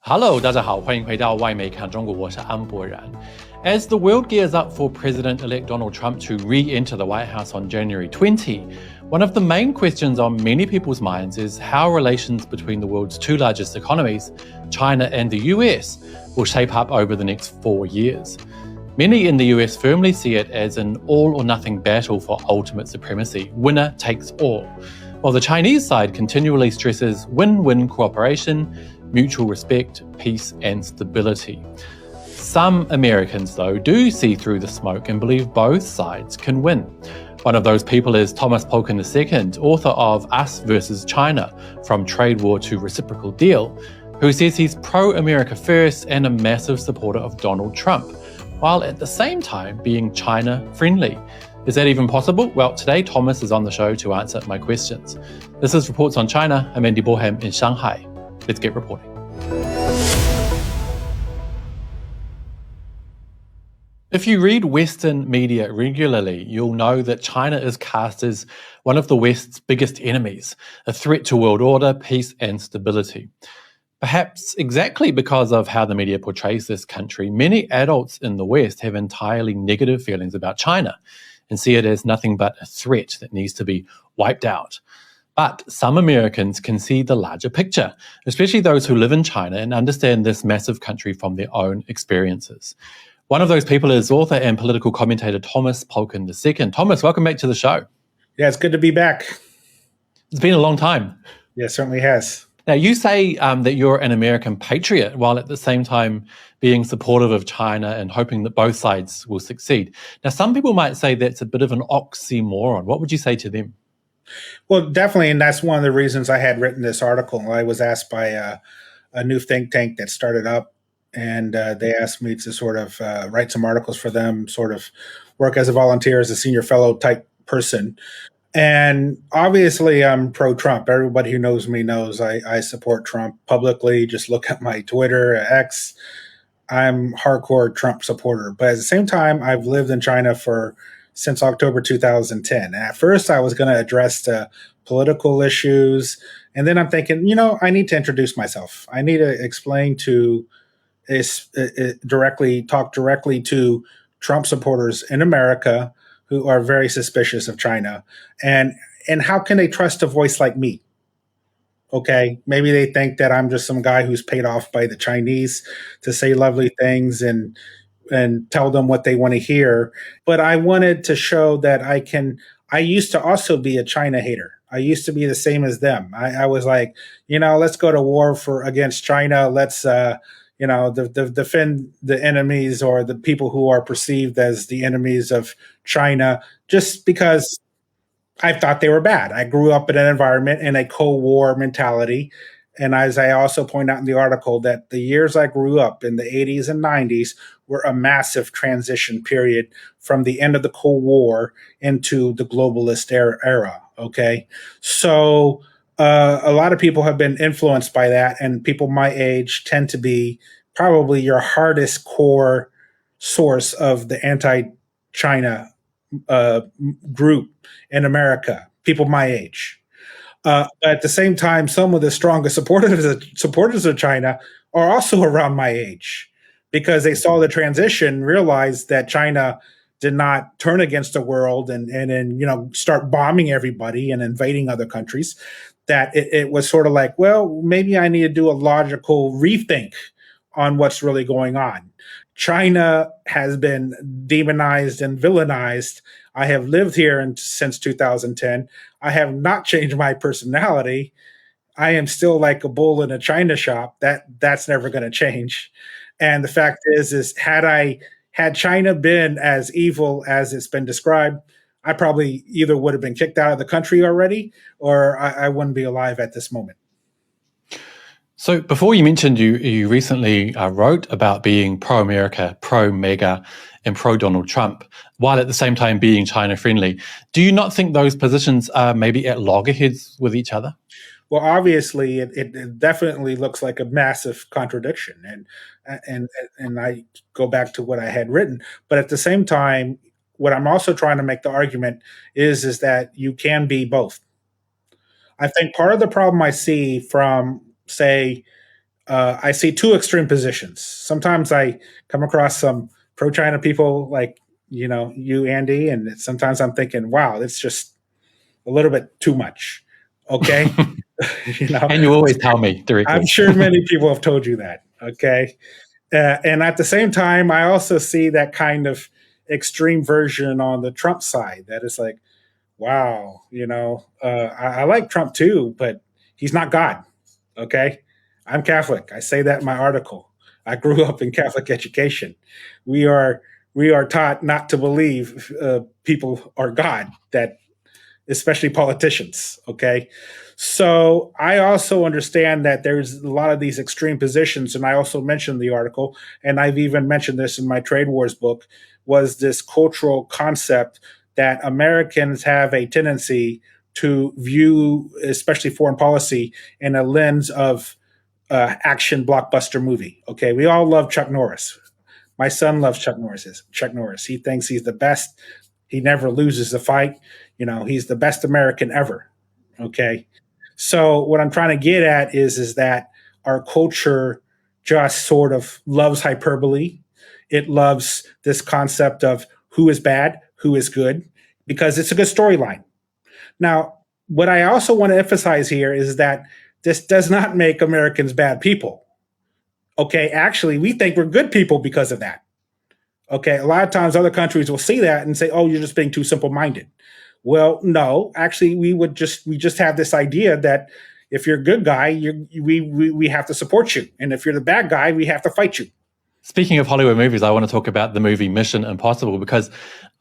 Hello，大家好，欢迎回到外媒看中国，我是安博然。As the world gears up for President-elect Donald Trump to re-enter the White House on January 20, one of the main questions on many people's minds is how relations between the world's two largest economies, China and the US, will shape up over the next 4 years. Many in the US firmly see it as an all-or-nothing battle for ultimate supremacy, winner takes all, while the Chinese side continually stresses win-win cooperation, mutual respect, peace, and stability. Some Americans, though, do see through the smoke and believe both sides can win. One of those people is Thomas Polkin II, author of Us versus China, From Trade War to Reciprocal Deal, who says he's pro-America first and a massive supporter of Donald Trump, while at the same time being China-friendly. Is that even possible? Well, today Thomas is on the show to answer my questions. This is Reports on China. I'm Andy Borham in Shanghai. Let's get reporting. If you read Western media regularly, you'll know that China is cast as one of the West's biggest enemies, a threat to world order, peace, and stability. Perhaps exactly because of how the media portrays this country, many adults in the West have entirely negative feelings about China and see it as nothing but a threat that needs to be wiped out. But some Americans can see the larger picture, especially those who live in China and understand this massive country from their own experiences. One of those people is author and political commentator Thomas Polkin II. Thomas, welcome back to the show. Yeah, it's good to be back. It's been a long time. Yeah, it certainly has. Now, you say that you're an American patriot, while at the same time being supportive of China and hoping that both sides will succeed. Now, some people might say that's a bit of an oxymoron. What would you say to them? Well, definitely, and that's one of the reasons I had written this article. I was asked by a new think tank that started up, and they asked me to sort of write some articles for them, sort of work as a volunteer, as a senior fellow type person. And obviously, I'm pro-Trump. Everybody who knows me knows I support Trump publicly. Just look at my Twitter, X. I'm hardcore Trump supporter. But at the same time, I've lived in China since October 2010. And at first, I was going to address the political issues. And then I'm thinking, I need to introduce myself. I need to explain talk directly to Trump supporters in America who are very suspicious of China. And how can they trust a voice like me? Okay, maybe they think that I'm just some guy who's paid off by the Chinese to say lovely things and tell them what they want to hear. But I wanted to show that I used to also be a China hater. I used to be the same as them. I was like, let's go to war against China. Let's, defend the enemies or the people who are perceived as the enemies of China, just because I thought they were bad. I grew up in an environment in a Cold War mentality. And as I also point out in the article, that the years I grew up in the 80s and 90s were a massive transition period from the end of the Cold War into the globalist era. Okay. So a lot of people have been influenced by that, and people my age tend to be probably your hardest core source of the anti-China group in America, people my age. At the same time, some of the strongest supporters of China are also around my age, because they saw the transition, realized that China did not turn against the world and start bombing everybody and invading other countries. That it was sort of like, well, maybe I need to do a logical rethink on what's really going on. China has been demonized and villainized. I have lived here since 2010. I have not changed my personality. I am still like a bull in a china shop. That's never going to change. And the fact is had China been as evil as it's been described, I probably either would have been kicked out of the country already, or I wouldn't be alive at this moment. So before you mentioned you recently wrote about being pro-America, pro-MAGA, and pro-Donald Trump, while at the same time being China-friendly. Do you not think those positions are maybe at loggerheads with each other? Well, obviously, it definitely looks like a massive contradiction, and I go back to what I had written. But at the same time, what I'm also trying to make the argument is that you can be both. I think part of the problem I see from, say, I see two extreme positions. Sometimes I come across some pro-China people like, you, Andy, and sometimes I'm thinking, wow, it's just a little bit too much. Okay. And you always tell me directly. I'm sure many people have told you that. Okay. And at the same time, I also see that kind of extreme version on the Trump side that is like, wow, I like Trump too, but he's not God. Okay. I'm Catholic. I say that in my article. I grew up in Catholic education. We are taught not to believe people are God, that especially politicians. Okay. So I also understand that there's a lot of these extreme positions. And I also mentioned the article, and I've even mentioned this in my Trade Wars book, was this cultural concept that Americans have a tendency to view, especially foreign policy, in a lens of action blockbuster movie. Okay. We all love Chuck Norris. My son loves Chuck Norris. He thinks he's the best. He never loses a fight. He's the best American ever. Okay. So what I'm trying to get at is that our culture just sort of loves hyperbole. It loves this concept of who is bad, who is good, because it's a good storyline. Now, what I also want to emphasize here is that this does not make Americans bad people. Okay. Actually, we think we're good people because of that. Okay. A lot of times other countries will see that and say, oh, you're just being too simple-minded. Well, no, actually, we just have this idea that if you're a good guy, we have to support you. And if you're the bad guy, we have to fight you. Speaking of Hollywood movies, I want to talk about the movie Mission Impossible, because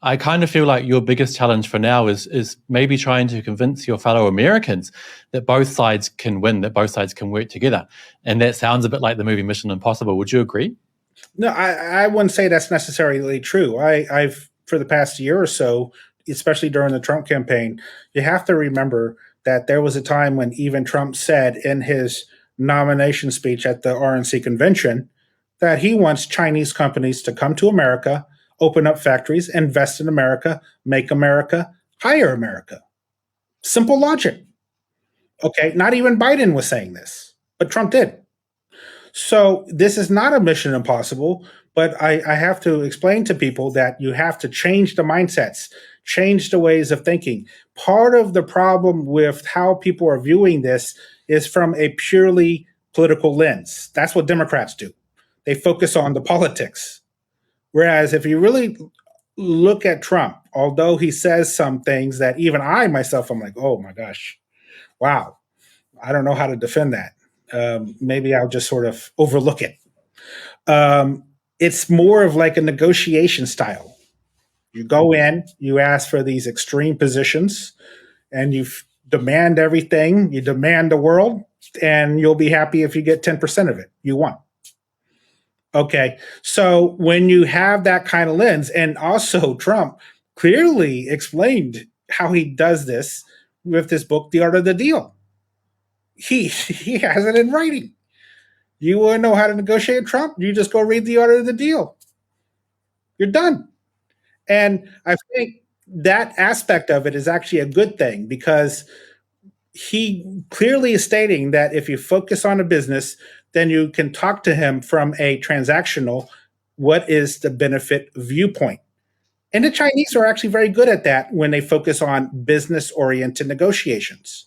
I kind of feel like your biggest challenge for now is maybe trying to convince your fellow Americans that both sides can win, that both sides can work together. And that sounds a bit like the movie Mission Impossible. Would you agree? No, I wouldn't say that's necessarily true. I've for the past year or so, especially during the Trump campaign, you have to remember that there was a time when even Trump said in his nomination speech at the RNC convention that he wants Chinese companies to come to America, open up factories, invest in America, make America, hire America. Simple logic. Okay, not even Biden was saying this, but Trump did. So this is not a mission impossible, but I have to explain to people that you have to change the mindsets, change the ways of thinking. Part of the problem with how people are viewing this is from a purely political lens. That's what Democrats do. They focus on the politics. Whereas if you really look at Trump, although he says some things that even I myself, I'm like, oh my gosh, wow, I don't know how to defend that. Maybe I'll just sort of overlook it. It's more of like a negotiation style. You go in, you ask for these extreme positions, and you demand everything. You demand the world, and you'll be happy if you get 10% of it. You won. Okay. So when you have that kind of lens, and also Trump clearly explained how he does this with this book, The Art of the Deal. He has it in writing. You want to know how to negotiate Trump? You just go read The Art of the Deal. You're done. And I think that aspect of it is actually a good thing, because he clearly is stating that if you focus on a business, then you can talk to him from a transactional, what is the benefit viewpoint. And the Chinese are actually very good at that when they focus on business-oriented negotiations.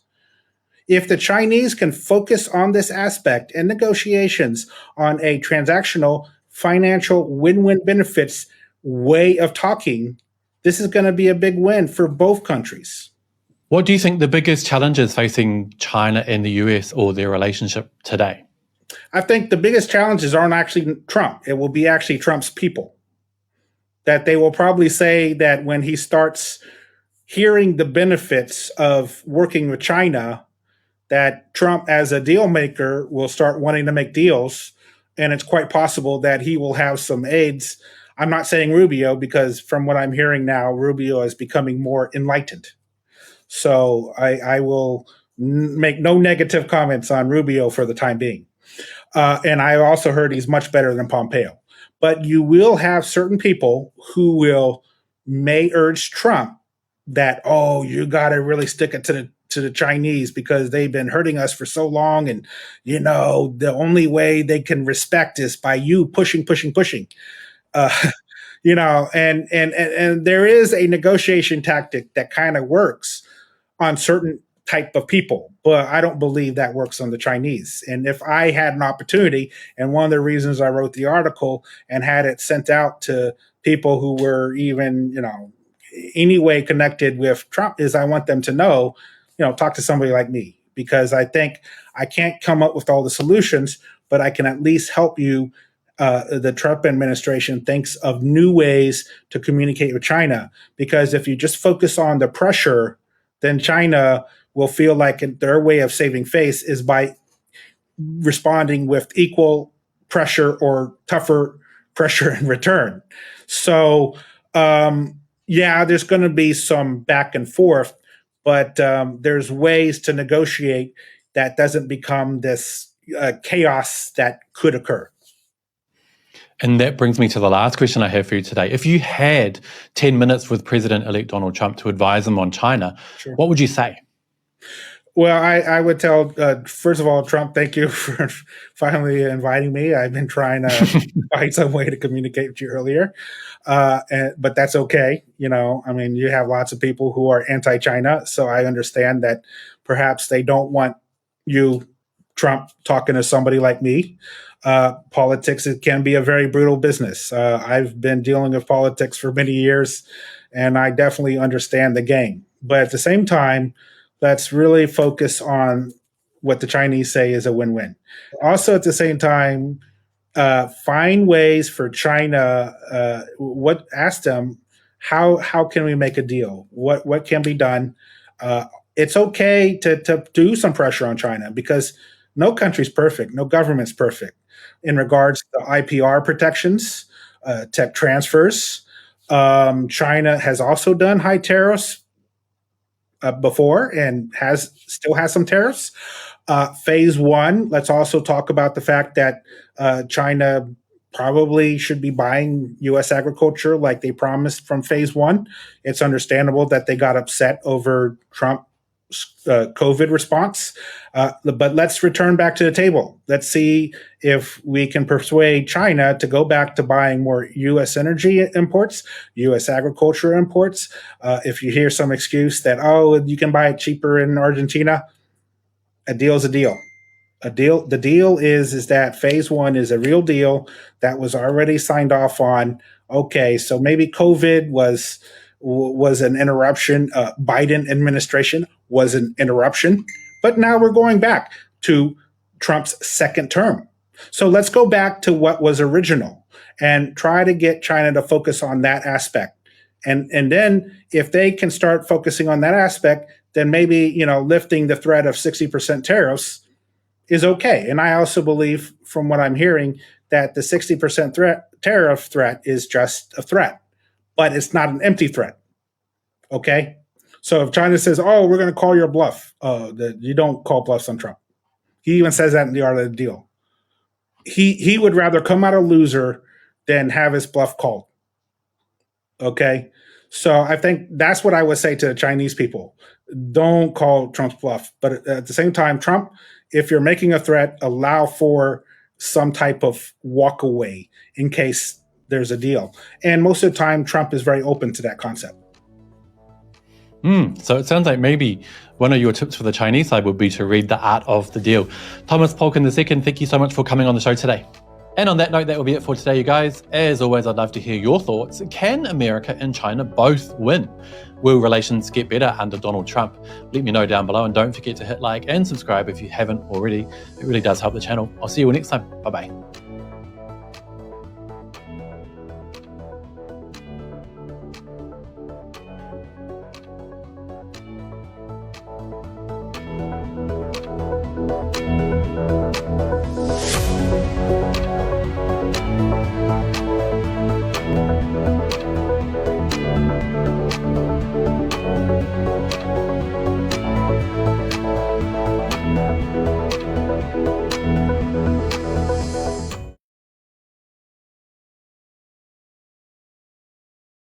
If the Chinese can focus on this aspect and negotiations on a transactional, financial, win-win benefits way of talking, this is going to be a big win for both countries. What do you think the biggest challenges facing China and the US or their relationship today? I think the biggest challenges aren't actually Trump. It will be actually Trump's people. That they will probably say that when he starts hearing the benefits of working with China, that Trump as a deal maker will start wanting to make deals. And it's quite possible that he will have some aides. I'm not saying Rubio, because from what I'm hearing now, Rubio is becoming more enlightened. So I will make no negative comments on Rubio for the time being. And I also heard he's much better than Pompeo. But you will have certain people who may urge Trump that, oh, you got to really stick it to to the Chinese because they've been hurting us for so long. And, the only way they can respect is by you pushing. Uh, and there is a negotiation tactic that kind of works on certain type of people, but I don't believe that works on the Chinese. And if I had an opportunity, and one of the reasons I wrote the article and had it sent out to people who were even, anyway connected with Trump, is I want them to know, talk to somebody like me, because I think I can't come up with all the solutions, but I can at least help you. The Trump administration thinks of new ways to communicate with China, because if you just focus on the pressure, then China will feel like their way of saving face is by responding with equal pressure or tougher pressure in return. So, there's going to be some back and forth, but there's ways to negotiate that doesn't become this chaos that could occur. And that brings me to the last question I have for you today. If you had 10 minutes with President-elect Donald Trump to advise him on China, Sure. What would you say? Well, I would tell, first of all, Trump, thank you for finally inviting me. I've been trying to find some way to communicate with you earlier, but that's okay. You have lots of people who are anti-China, so I understand that perhaps they don't want you, Trump, talking to somebody like me. Politics, it can be a very brutal business. I've been dealing with politics for many years, and I definitely understand the game. But at the same time, let's really focus on what the Chinese say is a win-win. Also, at the same time, find ways for China. Ask them how can we make a deal? What can be done? It's okay to do some pressure on China, because no country's perfect, no government's perfect. In regards to IPR protections, tech transfers, China has also done high tariffs before and still has some tariffs. Phase one, let's also talk about the fact that China probably should be buying U.S. agriculture like they promised from phase one. It's understandable that they got upset over Trump's COVID response. But let's return back to the table. Let's see if we can persuade China to go back to buying more U.S. energy imports, U.S. agriculture imports. If you hear some excuse that, you can buy it cheaper in Argentina, a deal's a deal. The deal is that phase one is a real deal that was already signed off on. Okay, so maybe COVID was an interruption. Biden administration was an interruption, but now we're going back to Trump's second term. So let's go back to what was original and try to get China to focus on that aspect. And then if they can start focusing on that aspect, then maybe, lifting the threat of 60% tariffs is okay. And I also believe, from what I'm hearing, that the 60% tariff threat is just a threat, but it's not an empty threat. Okay? So if China says, we're going to call your bluff, you don't call bluffs on Trump. He even says that in the Art of the Deal. He would rather come out a loser than have his bluff called. Okay? So I think that's what I would say to the Chinese people. Don't call Trump's bluff. But at the same time, Trump, if you're making a threat, allow for some type of walk away in case there's a deal. And most of the time, Trump is very open to that concept. So it sounds like maybe one of your tips for the Chinese side would be to read The Art of the Deal. Thomas Polkin II, thank you so much for coming on the show today. And on that note, that will be it for today, you guys. As always, I'd love to hear your thoughts. Can America and China both win? Will relations get better under Donald Trump? Let me know down below, and don't forget to hit like and subscribe if you haven't already. It really does help the channel. I'll see you all next time. Bye-bye.